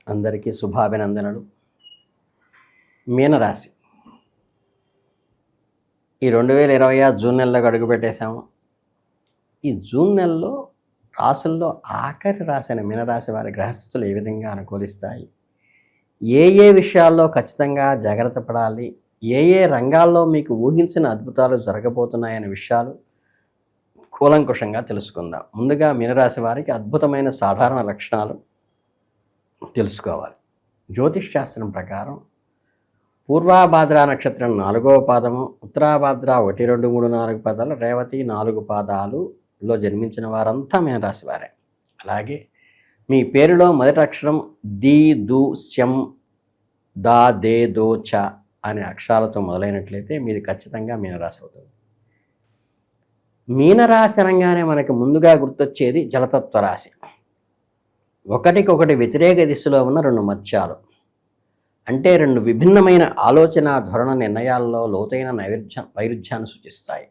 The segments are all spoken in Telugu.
అందరికీ శుభాభినందనలు. మీనరాశి ఈ 2026 జూన్ నెలలోకి అడుగుపెట్టేశాము. ఈ జూన్ నెలలో రాసుల్లో ఆఖరి రాశి అయిన మీనరాశి వారి గ్రహస్థితులు ఏ విధంగా అనుకూలిస్తాయి, ఏ విషయాల్లో ఖచ్చితంగా జాగ్రత్త పడాలి, ఏ రంగాల్లో మీకు ఊహించిన అద్భుతాలు జరగబోతున్నాయనే విషయాలు కూలంకుషంగా తెలుసుకుందాం. ముందుగా మీనరాశి వారికి అద్భుతమైన సాధారణ లక్షణాలు తెలుసుకోవాలి. జ్యోతిష్ శాస్త్రం ప్రకారం పూర్వాభాద్ర నక్షత్రం 4వ పాదము, ఉత్తరాభాద్ర 1, 2, 3, 4 పాదాలు, రేవతి 4 పాదాలులో జన్మించిన వారంతా మీనరాశి వారే. అలాగే మీ పేరులో మొదటి అక్షరం ది, దు, శం, దా, దే, దో, చ అనే అక్షరాలతో మొదలైనట్లయితే మీది ఖచ్చితంగా మీనరాశి అవుతుంది. మీనరాశి అనగానే మనకు ముందుగా గుర్తొచ్చేది జలతత్వ రాశి. ఒకటికొకటి వ్యతిరేక దిశలో ఉన్న 2 మత్స్యాలు, అంటే 2 విభిన్నమైన ఆలోచన ధోరణ నిర్ణయాల్లో లోతైన వైరుధ్యాన్ని సూచిస్తాయి.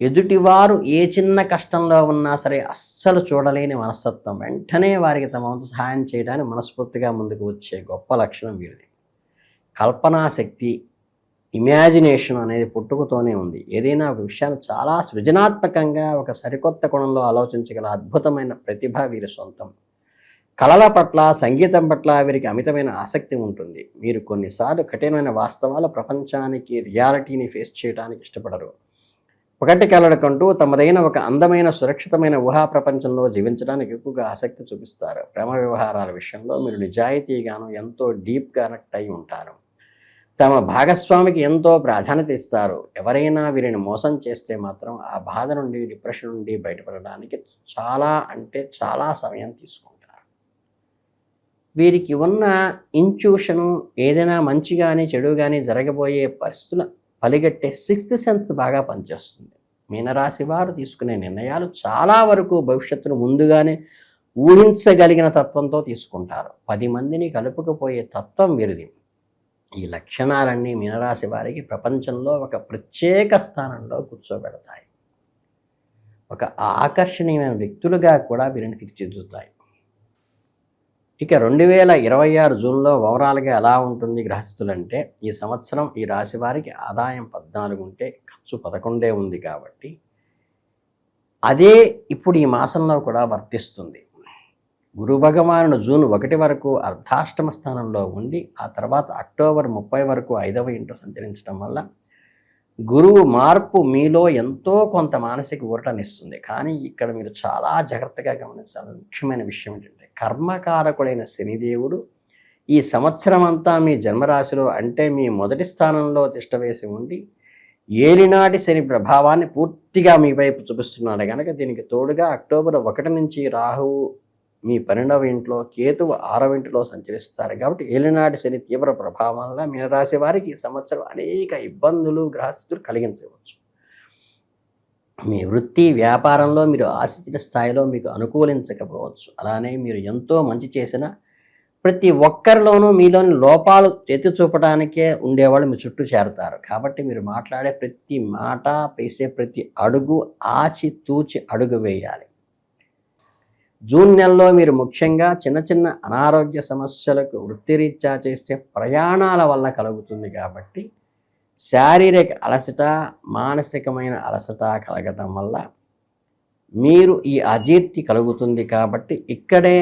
ఎదుటివారు ఏ చిన్న కష్టంలో ఉన్నా సరే అస్సలు చూడలేని మనస్తత్వం, వెంటనే వారికి తమ వంతు సహాయం చేయడానికి మనస్ఫూర్తిగా ముందుకు వచ్చే గొప్ప లక్షణం వీరిది. కల్పనాశక్తి, ఇమాజినేషన్ అనేది పుట్టుకతోనే ఉంది. ఏదైనా ఒక విషయాన్ని చాలా సృజనాత్మకంగా ఒక సరికొత్త కోణంలో ఆలోచించగల అద్భుతమైన ప్రతిభ వీరి సొంతం. కళల పట్ల, సంగీతం పట్ల వీరికి అమితమైన ఆసక్తి ఉంటుంది. వీరు కొన్నిసార్లు కఠినమైన వాస్తవాల ప్రపంచానికి, రియాలిటీని ఫేస్ చేయడానికి ఇష్టపడరు. ఒకటి కలడకంటూ తమదైన ఒక అందమైన, సురక్షితమైన ఊహా ప్రపంచంలో జీవించడానికి ఎక్కువగా ఆసక్తి చూపిస్తారు. ప్రేమ వ్యవహారాల విషయంలో మీరు నిజాయితీగాను ఎంతో డీప్ కనెక్ట్ అయి ఉంటారు. తమ భాగస్వామికి ఎంతో ప్రాధాన్యత ఇస్తారు. ఎవరైనా వీరిని మోసం చేస్తే మాత్రం ఆ బాధ నుండి, డిప్రెషన్ నుండి బయటపడడానికి చాలా సమయం తీసుకుంటారు. వీరికి ఉన్న ఇంట్యూషను, ఏదైనా మంచి కానీ చెడు కానీ జరగబోయే పరిస్థితుల పలిగట్టే 6th సెన్స్ బాగా పనిచేస్తుంది. మీనరాశి వారు తీసుకునే నిర్ణయాలు చాలా వరకు భవిష్యత్తును ముందుగానే ఊహించగలిగిన తత్వంతో తీసుకుంటారు. 10 మందిని కలుపుకుపోయే తత్వం వీరిది. ఈ లక్షణాలన్నీ మీనరాశి వారికి ప్రపంచంలో ఒక ప్రత్యేక స్థానంలో కూర్చోబెడతాయి. ఒక ఆకర్షణీయమైన వ్యక్తులుగా కూడా వీరిని తీర్చిదిద్దుతాయి. ఇక 2026 జూన్లో ఓవరాల్గా ఎలా ఉంటుంది గ్రహస్థితులు అంటే, ఈ సంవత్సరం ఈ రాశి వారికి ఆదాయం 14 ఉంటే ఖర్చు 11 ఉంది కాబట్టి అదే ఇప్పుడు ఈ మాసంలో కూడా వర్తిస్తుంది. గురు భగవానుడు జూన్ 1 వరకు అర్ధాష్టమ స్థానంలో ఉండి ఆ తర్వాత అక్టోబర్ 30 వరకు 5వ ఇంట్లో సంచరించడం వల్ల గురువు మార్పు మీలో ఎంతో కొంత మానసిక ఊరటనిస్తుంది. కానీ ఇక్కడ మీరు చాలా జాగ్రత్తగా గమనించాల్సిన ముఖ్యమైన విషయం ఏంటంటే, కర్మకారకుడైన శనిదేవుడు ఈ సంవత్సరం అంతా మీ జన్మరాశిలో, అంటే మీ మొదటి స్థానంలో తిష్టవేసి ఉండి ఏలినాటి శని ప్రభావాన్ని పూర్తిగా మీ వైపు చూపిస్తున్నాడు. కనుక దీనికి తోడుగా అక్టోబర్ 1 నుంచి రాహువు మీ 12వ ఇంట్లో, కేతువు 6వ ఇంటిలో సంచరిస్తారు. కాబట్టి ఏలినాటి శని తీవ్ర ప్రభావం వల్ల మీనరాశి వారికి ఈ సంవత్సరం అనేక ఇబ్బందులు, గ్రహస్థితులు కలిగించవచ్చు. మీ వృత్తి, వ్యాపారంలో మీరు ఆశించిన స్థాయిలో మీకు అనుకూలించకపోవచ్చు. అలానే మీరు ఎంతో మంచి చేసిన ప్రతి ఒక్కరిలోనూ మీలోని లోపాలు ఎత్తి చూపడానికే ఉండేవాళ్ళు మీ చుట్టూ చేరతారు. కాబట్టి మీరు మాట్లాడే ప్రతి మాట, వేసే ప్రతి అడుగు ఆచితూచి అడుగు వేయాలి. జూన్ నెలలో మీరు ముఖ్యంగా చిన్న అనారోగ్య సమస్యలకు వృత్తిరీత్యా చేసే ప్రయాణాల వల్ల కలుగుతుంది. కాబట్టి శారీరక అలసట, మానసికమైన అలసట కలగటం వల్ల మీరు ఈ అజీర్తి కలుగుతుంది. కాబట్టి ఇక్కడే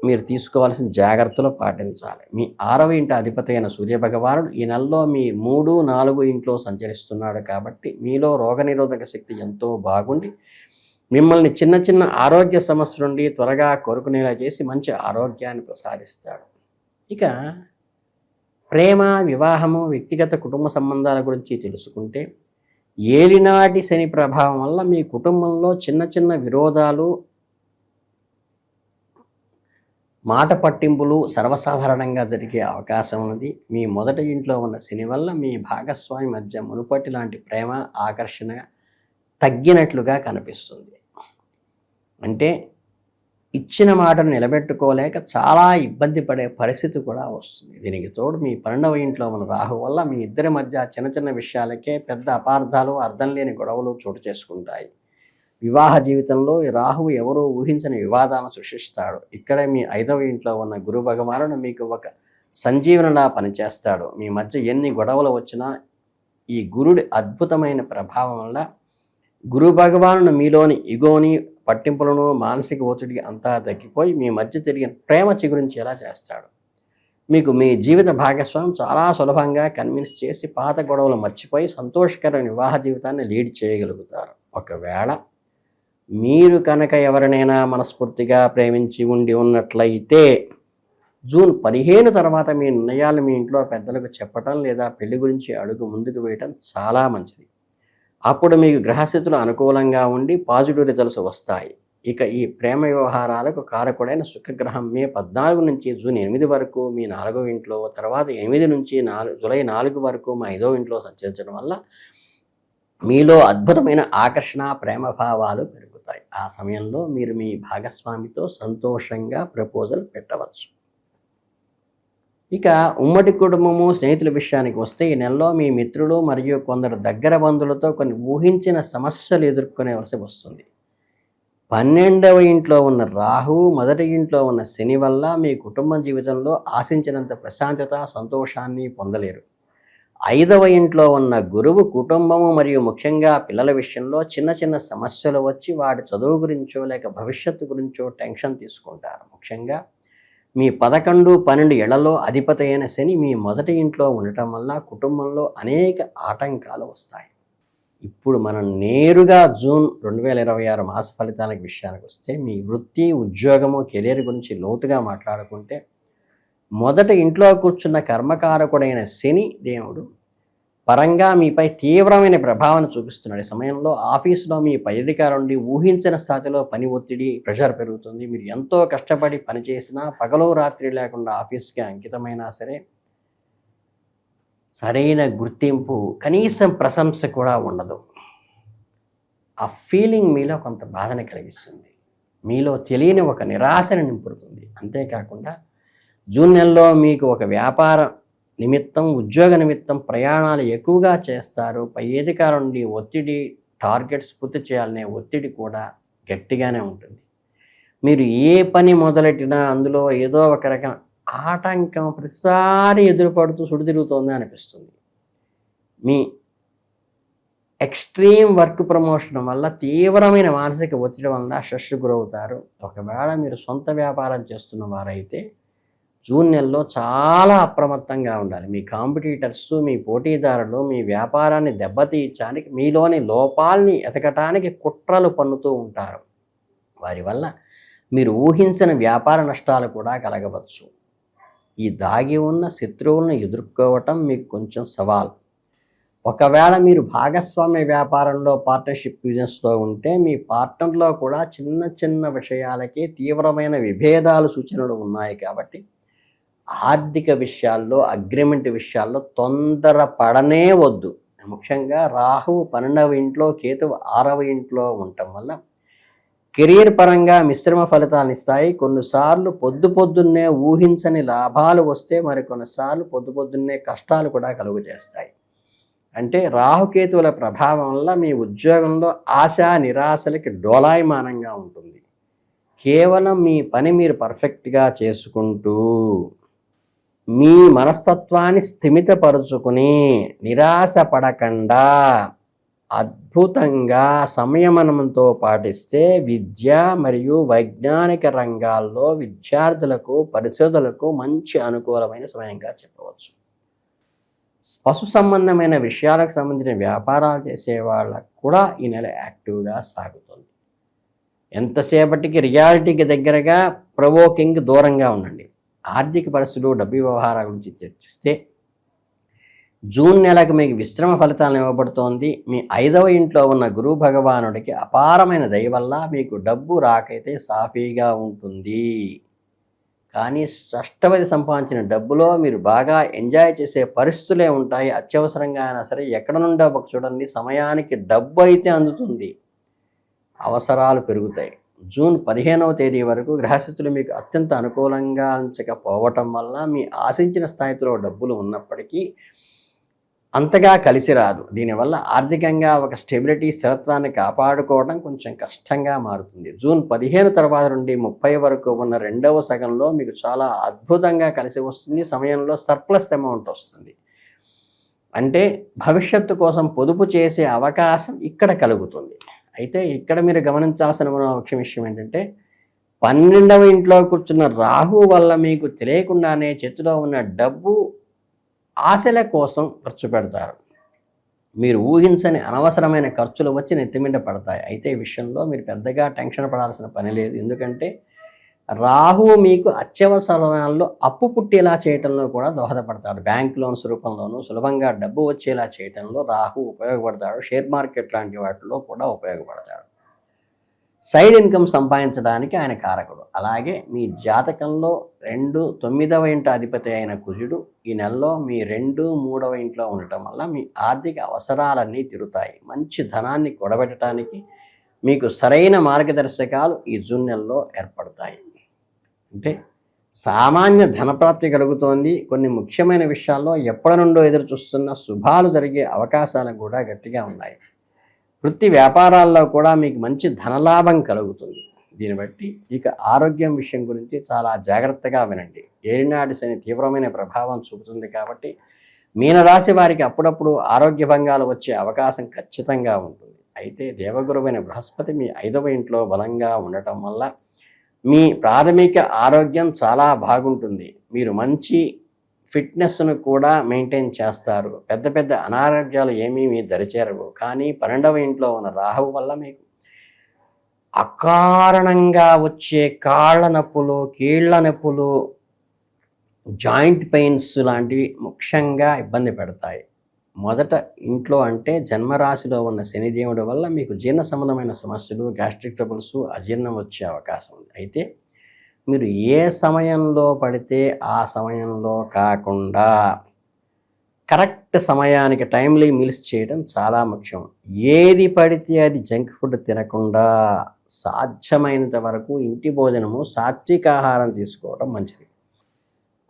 మీరు తీసుకోవాల్సిన జాగ్రత్తలు పాటించాలి. మీ 6వ ఇంటి అధిపతి అయిన సూర్యభగవానుడు ఈ నెలలో మీ 3, 4 ఇంట్లో సంచరిస్తున్నాడు. కాబట్టి మీలో రోగనిరోధక శక్తి ఎంతో బాగుండి మిమ్మల్ని చిన్న ఆరోగ్య సమస్య నుండి త్వరగా కోరుకునేలా చేసి మంచి ఆరోగ్యాన్ని ప్రసాదిస్తాడు. ఇక ప్రేమ, వివాహము, వ్యక్తిగత కుటుంబ సంబంధాల గురించి తెలుసుకుంటే, ఏలినాటి శని ప్రభావం వల్ల మీ కుటుంబంలో చిన్న విరోధాలు, మాట పట్టింపులు సర్వసాధారణంగా జరిగే అవకాశం ఉన్నది. మీ మొదటి ఇంట్లో ఉన్న శని వల్ల మీ భాగస్వామి మధ్య మునుపటి లాంటి ప్రేమ, ఆకర్షణ తగ్గినట్లుగా కనిపిస్తుంది. అంటే ఇచ్చిన మాటను నిలబెట్టుకోలేక చాలా ఇబ్బంది పడే పరిస్థితి కూడా వస్తుంది. దీనికి తోడు మీ 12వ ఇంట్లో ఉన్న రాహు వల్ల మీ ఇద్దరి మధ్య చిన్న విషయాలకే పెద్ద అపార్థాలు, అర్థం లేని గొడవలు చోటు చేసుకుంటాయి. వివాహ జీవితంలో ఈ రాహువు ఎవరో ఊహించని వివాదాలను సృష్టిస్తాడు. ఇక్కడే మీ 5వ ఇంట్లో ఉన్న గురు భగవానుడు మీకు ఒక సంజీవనలా పనిచేస్తాడు. మీ మధ్య ఎన్ని గొడవలు వచ్చినా ఈ గురుడి అద్భుతమైన ప్రభావం వల్ల గురు భగవానుడు మీలోని ఇగోని, పట్టింపులను, మానసిక ఒత్తిడికి అంతా తగ్గిపోయి మీ మధ్య తిరిగిన ప్రేమ చిగురించేలా చేస్తాడు. మీకు మీ జీవిత భాగస్వామి చాలా సులభంగా కన్విన్స్ చేసి పాత గొడవలు మర్చిపోయి సంతోషకరమైన వివాహ జీవితాన్ని లీడ్ చేయగలుగుతారు. ఒకవేళ మీరు కనుక ఎవరినైనా మనస్ఫూర్తిగా ప్రేమించి ఉన్నట్లయితే జూన్ 15 తర్వాత మీ నిర్ణయాలు మీ ఇంట్లో పెద్దలకు చెప్పటం లేదా పెళ్లి గురించి అడుగు ముందుకు వేయటం చాలా మంచిది. అప్పుడు మీకు గ్రహస్థితులు అనుకూలంగా ఉండి పాజిటివ్ రిజల్ట్స్ వస్తాయి. ఇక ఈ ప్రేమ వ్యవహారాలకు కారకుడైన శుక్రగ్రహం మే 14 నుంచి జూన్ 8 వరకు మీ 4వ ఇంట్లో, తర్వాత 8 నుంచి జూలై 4 వరకు మా 5వ ఇంట్లో సంచరించడం వల్ల మీలో అద్భుతమైన ఆకర్షణ, ప్రేమ భావాలు పెరుగుతాయి. ఆ సమయంలో మీరు మీ భాగస్వామితో సంతోషంగా ప్రపోజల్ పెట్టవచ్చు. ఇక ఉమ్మడి కుటుంబము, స్నేహితుల విషయానికి వస్తే ఈ నెలలో మీ మిత్రులు మరియు కొందరు దగ్గర బంధువులతో కొన్ని ఊహించిన సమస్యలు ఎదుర్కొనేవలసి వస్తుంది. 12వ ఇంట్లో ఉన్న రాహువు, మొదటి ఇంట్లో ఉన్న శని వల్ల మీ కుటుంబ జీవితంలో ఆశించినంత ప్రశాంతత, సంతోషాన్ని పొందలేరు. 5వ ఇంట్లో ఉన్న గురువు కుటుంబము మరియు ముఖ్యంగా పిల్లల విషయంలో చిన్న చిన్న సమస్యలు వచ్చి వాటి చదువు గురించో లేక భవిష్యత్తు గురించో టెన్షన్ తీసుకుంటారు. ముఖ్యంగా మీ 11, 12 ఏళ్లలో అధిపతి అయిన శని మీ మొదటి ఇంట్లో ఉండటం వల్ల కుటుంబంలో అనేక ఆటంకాలు వస్తాయి. ఇప్పుడు మనం నేరుగా జూన్ 2026 మాస ఫలితాలకు విషయానికి వస్తే మీ వృత్తి, ఉద్యోగము, కెరీర్ గురించి లోతుగా మాట్లాడుకుంటే మొదట ఇంట్లో కూర్చున్న కర్మకారకుడైన శని దేవుడు పరంగా మీపై తీవ్రమైన ప్రభావాన్ని చూపిస్తున్నాడు. ఈ సమయంలో ఆఫీసులో మీ పై అధికారి నుండి ఊహించిన స్థాయిలో పని ఒత్తిడి, ప్రెషర్ పెరుగుతుంది. మీరు ఎంతో కష్టపడి పనిచేసినా పగలు రాత్రి లేకుండా ఆఫీస్కి అంకితమైనా సరే సరైన గుర్తింపు, కనీసం ప్రశంస కూడా ఉండదు. ఆ ఫీలింగ్ మీలో కొంత బాధని కలిగిస్తుంది. మీలో తెలియని ఒక నిరాశని నింపుతుంది. అంతేకాకుండా జూన్ నెలలో మీకు ఒక వ్యాపార నిమిత్తం, ఉద్యోగ నిమిత్తం ప్రయాణాలు ఎక్కువగా చేస్తారు. పై అధికారి నుండి ఒత్తిడి, టార్గెట్స్ పూర్తి చేయాలనే ఒత్తిడి కూడా గట్టిగానే ఉంటుంది. మీరు ఏ పని మొదలెట్టినా అందులో ఏదో ఒక రకం ఆటంకం ప్రతిసారి ఎదురుపడుతూ సుడితిరుగుతోంది అనిపిస్తుంది. మీ ఎక్స్ట్రీమ్ వర్క్ ప్రమోషన్ వల్ల తీవ్రమైన మానసిక ఒత్తిడి వల్ల స్ట్రెస్ గురవుతారు. ఒకవేళ మీరు సొంత వ్యాపారం చేస్తున్న వారైతే జూన్ నెలలో చాలా అప్రమత్తంగా ఉండాలి. మీ కాంపిటీటర్స్, మీ పోటీదారులు మీ వ్యాపారాన్ని దెబ్బతీయడానికి, మీలోని లోపాలని ఎతకటానికి కుట్రలు పన్నుతూ ఉంటారు. వారి వల్ల మీరు ఊహించని వ్యాపార నష్టాలు కూడా కలగవచ్చు. ఈ దాగి ఉన్న శత్రువులను ఎదుర్కోవటం మీకు కొంచెం సవాల్. ఒకవేళ మీరు భాగస్వామ్య వ్యాపారంలో, పార్ట్నర్షిప్ బిజినెస్లో ఉంటే మీ పార్ట్నర్లో కూడా చిన్న చిన్న విషయాలకే తీవ్రమైన విభేదాలు, సూచనలు ఉన్నాయి. కాబట్టి ఆర్థిక విషయాల్లో, అగ్రిమెంట్ విషయాల్లో తొందర పడనే వద్దు. ముఖ్యంగా రాహువు 12వ ఇంట్లో, కేతువు 6వ ఇంట్లో ఉండటం వల్ల కెరీర్ పరంగా మిశ్రమ ఫలితాలను ఇస్తాయి. కొన్నిసార్లు పొద్దున్నే ఊహించని లాభాలు వస్తే మరికొన్నిసార్లు పొద్దున్నే కష్టాలు కూడా కలుగు చేస్తాయి. అంటే రాహుకేతువుల ప్రభావం వల్ల మీ ఉద్యోగంలో ఆశ, నిరాశలకి డోలాయమానంగా ఉంటుంది. కేవలం మీ పని మీరు పర్ఫెక్ట్గా చేసుకుంటూ మీ మనస్తత్వాన్ని స్థిమితపరుచుకుని నిరాశ పడకుండా అద్భుతంగా సంయమనంతో పాటిస్తే విద్య మరియు వైజ్ఞానిక రంగాల్లో విద్యార్థులకు, పరిశోధకులకు మంచి అనుకూలమైన సమయంగా చెప్పవచ్చు. పశు సంబంధమైన విషయాలకు సంబంధించిన వ్యాపారాలు చేసే వాళ్ళకు కూడా ఈ నెల యాక్టివ్గా సాగుతుంది. ఎంతసేపటికి రియాలిటీకి దగ్గరగా, ప్రొవోకింగ్ దూరంగా ఉండండి. ఆర్థిక పరిస్థితులు, డబ్బు వ్యవహారాల గురించి చర్చిస్తే జూన్ నెలకు మీకు విశ్రమ ఫలితాలను ఇవ్వబడుతోంది. మీ 5వ ఇంట్లో ఉన్న గురు భగవానుడికి అపారమైన దయ వల్ల మీకు డబ్బు రాకైతే సాఫీగా ఉంటుంది. కానీ షష్టవది సంపాదించిన డబ్బులో మీరు బాగా ఎంజాయ్ చేసే పరిస్థితులే ఉంటాయి. అత్యవసరంగా అయినా సరే ఎక్కడ నుండో ఒక చూడండి, సమయానికి డబ్బు అయితే అందుతుంది, అవసరాలు పెరుగుతాయి. జూన్ 15వ తేదీ వరకు గ్రహస్థితులు మీకు అత్యంత అనుకూలంగా అంచకపోవటం వల్ల మీ ఆశించిన స్థాయిలో డబ్బులు ఉన్నప్పటికీ అంతగా కలిసి రాదు. దీనివల్ల ఆర్థికంగా ఒక స్టెబిలిటీ, స్థిరత్వాన్ని కాపాడుకోవడం కొంచెం కష్టంగా మారుతుంది. జూన్ 15 తర్వాత నుండి 30 వరకు ఉన్న రెండవ సగంలో మీకు చాలా అద్భుతంగా కలిసి వస్తుంది. సమయంలో సర్ప్లస్ అమౌంట్ వస్తుంది. అంటే భవిష్యత్తు కోసం పొదుపు చేసే అవకాశం ఇక్కడ కలుగుతుంది. అయితే ఇక్కడ మీరు గమనించాల్సిన ముఖ్య విషయం ఏంటంటే 12వ ఇంట్లో కూర్చున్న రాహు వల్ల మీకు తెలియకుండానే చేతిలో ఉన్న డబ్బు ఆశల కోసం ఖర్చు పెడతారు. మీరు ఊహించని అనవసరమైన ఖర్చులు వచ్చి నెత్తిమింట పడతాయి. అయితే ఈ విషయంలో మీరు పెద్దగా టెన్షన్ పడాల్సిన పని లేదు. ఎందుకంటే రాహువు మీకు అత్యవసరాల్లో అప్పు పుట్టేలా చేయటంలో కూడా దోహదపడతాడు. బ్యాంక్ లోన్స్ రూపంలోనూ సులభంగా డబ్బు వచ్చేలా చేయటంలో రాహు ఉపయోగపడతాడు. షేర్ మార్కెట్ లాంటి వాటిలో కూడా ఉపయోగపడతాడు. సైడ్ ఇన్కమ్ సంపాదించడానికి ఆయన కారకుడు. అలాగే మీ జాతకంలో 2, 9వ ఇంట అధిపతి అయిన కుజుడు ఈ నెలలో మీ 2, 3వ ఇంట్లో ఉండటం వల్ల మీ ఆర్థిక అవసరాలన్నీ తీరుతాయి. మంచి ధనాన్ని కూడబెట్టడానికి మీకు సరైన మార్గదర్శకాలు ఈ జూన్ నెలలో ఏర్పడతాయి. అంటే సామాన్య ధనప్రాప్తి కలుగుతోంది. కొన్ని ముఖ్యమైన విషయాల్లో ఎప్పటి నుండో ఎదురు చూస్తున్న శుభాలు జరిగే అవకాశాలు కూడా గట్టిగా ఉన్నాయి. వృత్తి వ్యాపారాల్లో కూడా మీకు మంచి ధనలాభం కలుగుతుంది. దీన్ని బట్టి ఇక ఆరోగ్యం విషయం గురించి చాలా జాగ్రత్తగా వినండి. ఏలినాటి శని తీవ్రమైన ప్రభావం చూపుతుంది కాబట్టి మీనరాశి వారికి అప్పుడప్పుడు ఆరోగ్య భంగాలు వచ్చే అవకాశం ఖచ్చితంగా ఉంటుంది. అయితే దేవగురువైన బృహస్పతి మీ 5వ ఇంట్లో బలంగా ఉండటం వల్ల మీ ప్రాథమిక ఆరోగ్యం చాలా బాగుంటుంది. మీరు మంచి ఫిట్నెస్ను కూడా మెయింటైన్ చేస్తారు. పెద్ద పెద్ద అనారోగ్యాలు ఏమీ మీ దరిచేరవు. కానీ 12వ ఇంట్లో ఉన్న రాహువు వల్ల మీకు అకారణంగా వచ్చే కాళ్ళ నొప్పులు, కీళ్ళ నొప్పులు, జాయింట్ పెయిన్స్ లాంటివి ముఖ్యంగా ఇబ్బంది పెడతాయి. మొదట ఇంట్లో అంటే జన్మరాశిలో ఉన్న శనిదేవుడి వల్ల మీకు జీర్ణ సంబంధమైన సమస్యలు, గ్యాస్ట్రిక్ ట్రబుల్స్, అజీర్ణం వచ్చే అవకాశం ఉంది. అయితే మీరు ఏ సమయంలో పడితే ఆ సమయంలో కాకుండా కరెక్ట్ సమయానికి టైమ్లీ మీల్స్ చేయడం చాలా ముఖ్యం. ఏది పడితే అది జంక్ ఫుడ్ తినకుండా సాధ్యమైనంత వరకు ఇంటి భోజనము, సాత్విక ఆహారం తీసుకోవడం మంచిది.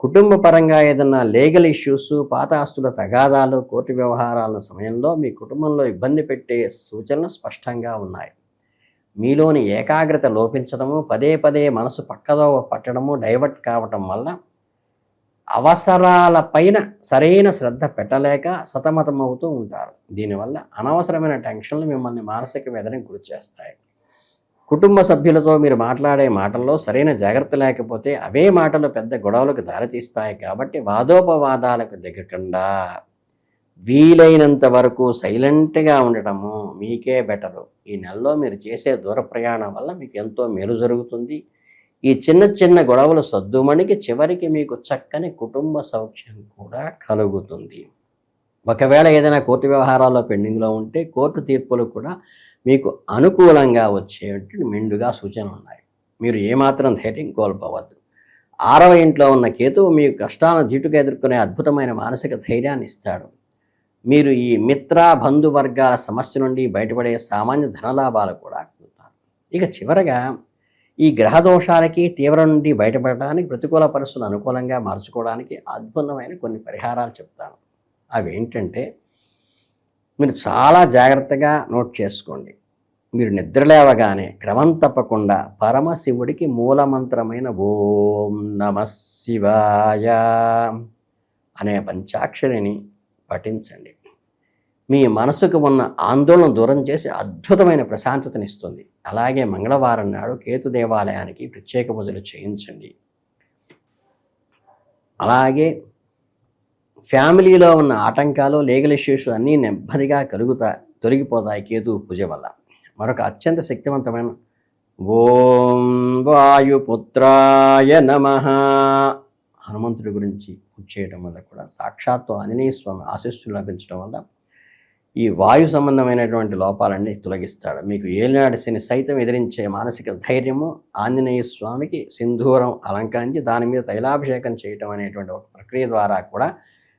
కుటుంబ పరంగా ఏదన్నా లీగల్ ఇష్యూస్, పాత ఆస్తుల తగాదాలు, కోర్టు వ్యవహారాల సమయంలో మీ కుటుంబంలో ఇబ్బంది పెట్టే సూచనలు స్పష్టంగా ఉన్నాయి. మీలోని ఏకాగ్రత లోపించడము, పదే పదే మనసు పక్కదోవ పట్టడము, డైవర్ట్ కావటం వల్ల అవసరాల పైన సరైన శ్రద్ధ పెట్టలేక సతమతమవుతూ ఉంటారు. దీనివల్ల అనవసరమైన టెన్షన్లు మిమ్మల్ని మానసిక వేదనకు గురి చేస్తాయి. కుటుంబ సభ్యులతో మీరు మాట్లాడే మాటల్లో సరైన జాగ్రత్త లేకపోతే అవే మాటలు పెద్ద గొడవలకు దారితీస్తాయి. కాబట్టి వాదోపవాదాలకు దిగకుండా వీలైనంత వరకు సైలెంట్గా ఉండటము మీకే బెటరు. ఈ నెలలో మీరు చేసే దూర ప్రయాణం వల్ల మీకు ఎంతో మేలు జరుగుతుంది. ఈ చిన్న చిన్న గొడవలు సద్దుమణికి చివరికి మీకు చక్కని కుటుంబ సౌఖ్యం కూడా కలుగుతుంది. ఒకవేళ ఏదైనా కోర్టు వ్యవహారాల్లో పెండింగ్లో ఉంటే కోర్టు తీర్పులు కూడా మీకు అనుకూలంగా వచ్చేటువంటి మెండుగా సూచనలు ఉన్నాయి. మీరు ఏమాత్రం ధైర్యం కోల్పోవద్దు. 6వ ఇంట్లో ఉన్న కేతువు మీకు కష్టాలను ధీటుగా ఎదుర్కొనే అద్భుతమైన మానసిక ధైర్యాన్ని ఇస్తాడు. మీరు ఈ మిత్ర బంధువర్గాల సమస్య నుండి బయటపడే సామాన్య ధనలాభాలు కూడా పొందుతారు. ఇక చివరగా ఈ గ్రహ దోషాలకి తీవ్ర నుండి బయటపడడానికి, ప్రతికూల పరిస్థితులు అనుకూలంగా మార్చుకోవడానికి అద్భుతమైన కొన్ని పరిహారాలు చెప్తాను. అవి ఏంటంటే మీరు చాలా జాగ్రత్తగా నోట్ చేసుకోండి. మీరు నిద్రలేవగానే క్రమం తప్పకుండా పరమశివుడికి మూలమంత్రమైన ఓం నమః శివాయ అనే పంచాక్షరిని పఠించండి. మీ మనసుకు ఉన్న ఆందోళన దూరం చేసి అద్భుతమైన ప్రశాంతతనిస్తుంది. అలాగే మంగళవారం నాడు కేతు దేవాలయానికి ప్రత్యేక పూజలు చేయించండి. అలాగే ఫ్యామిలీలో ఉన్న ఆటంకాలు, లీగల్ ఇష్యూస్ అన్నీ నెమ్మదిగా తొలగిపోతాయి కేతు పూజ వల్ల. మరొక అత్యంత శక్తివంతమైన ఓం వాయుపుత్రాయ నమః హనుమంతుడి గురించి పూజ చేయడం వల్ల కూడా సాక్షాత్తు ఆంజనేయ స్వామి ఆశీస్సులు లభించడం వల్ల ఈ వాయు సంబంధమైనటువంటి లోపాలన్నీ తొలగిస్తాడు. మీకు ఏలినాటి శని సైతం ఎదిరించే మానసిక ధైర్యము ఆంజనేయ స్వామికి సింధూరం అలంకరించి దాని మీద తైలాభిషేకం చేయటం అనేటువంటి ఒక ప్రక్రియ ద్వారా కూడా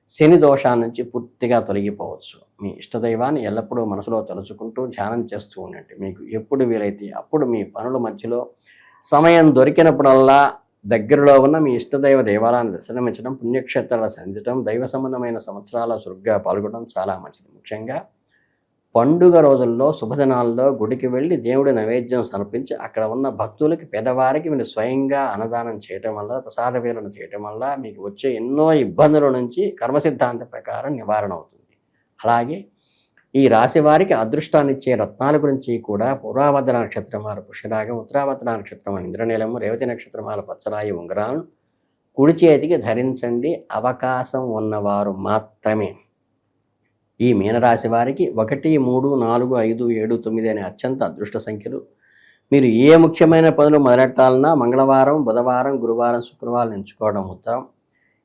శని దోషాల నుంచి పూర్తిగా తొలగిపోవచ్చు. మీ ఇష్టదైవాన్ని ఎల్లప్పుడూ మనసులో తలుచుకుంటూ ధ్యానం చేస్తూ ఉండండి. మీకు ఎప్పుడు వీలైతే అప్పుడు మీ పనుల మధ్యలో సమయం దొరికినప్పుడల్లా దగ్గరలో ఉన్న మీ ఇష్టదైవ దేవాలయాన్ని దర్శనమించడం, పుణ్యక్షేత్రాలు సంధించడం, దైవ సంబంధమైన సంవత్సరాల చురుగ్గా పాల్గొనడం చాలా మంచిది. ముఖ్యంగా పండుగ రోజుల్లో శుభదినాల్లో గుడికి వెళ్ళి దేవుడి నైవేద్యం సమర్పించి అక్కడ ఉన్న భక్తులకి పేదవారికి మీరు స్వయంగా అన్నదానం చేయటం వల్ల, ప్రసాద వితరణ చేయటం వల్ల మీకు వచ్చే ఎన్నో ఇబ్బందుల నుంచి కర్మ సిద్ధాంత ప్రకారం నివారణ అవుతుంది. అలాగే ఈ రాశి వారికి అదృష్టాన్ని ఇచ్చే రత్నాల గురించి కూడా పూర్వాభద్ర నక్షత్రం వారు పుష్యరాగం, ఉత్తరాభద్ర నక్షత్రం ఇంద్రనీలము, రేవతి నక్షత్రం వారు పచ్చరాయి ఉంగరాలను కుడి చేతికి ధరించండి, అవకాశం ఉన్నవారు మాత్రమే. ఈ మీనరాశి వారికి 1, 3, 4, 5, 7, 9 అనే అత్యంత అదృష్ట సంఖ్యలు. మీరు ఏ ముఖ్యమైన పనులు మొదలెట్టాలన్నా మంగళవారం, బుధవారం, గురువారం, శుక్రవారం ఎంచుకోవడం ఉత్తరం.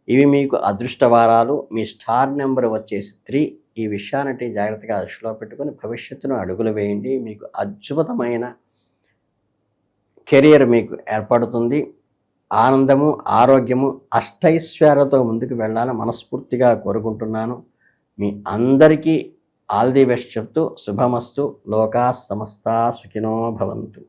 ఇవి మీకు అదృష్ట వారాలు. మీ స్టార్ నెంబర్ వచ్చేసి 3. ఈ విషయాన్ని జాగ్రత్తగా దృష్టిలో పెట్టుకొని భవిష్యత్తును అడుగులు వేయండి. మీకు అద్భుతమైన కెరియర్ మీకు ఏర్పడుతుంది. ఆనందము, ఆరోగ్యము, అష్టైశ్వర్యాలతో ముందుకు వెళ్ళాలని మనస్ఫూర్తిగా కోరుకుంటున్నాను. మీ అందరికీ ఆల్ ది బెస్ట్ చెప్తూ శుభమస్తు. లోకా సమస్తా సుఖినో భవంతు.